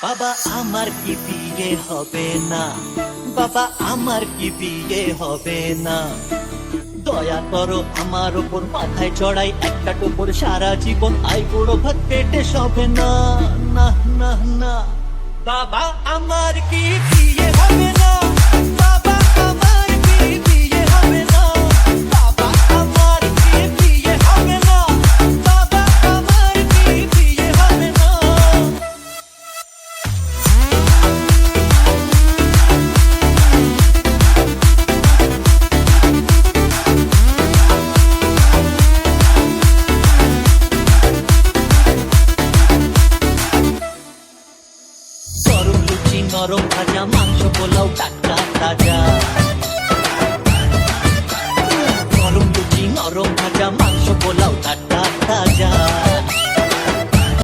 বাবা আমার কি বিয়ে হবে না, বাবা আমার কি বিয়ে হবে না, দয়া করো আমার ওপর, মাথায় চড়াই একটা টোপর, সারা জীবন আই বুড়ো ভাত পেটে সবে না, না না না। বাবা আমার কি বিয়ে হবে না, বাবা আমার কি বিয়ে হবে না, বাবা আমার কি বিয়ে হবে না, বাবা আমার কি বিয়ে হবে না। গরম লুচি নরম ভাজা, মাংস পোলাও টাটকা তাজা, গরম লুচি নরম ভাজা, মাংস পোলাও টাটকা তাজা।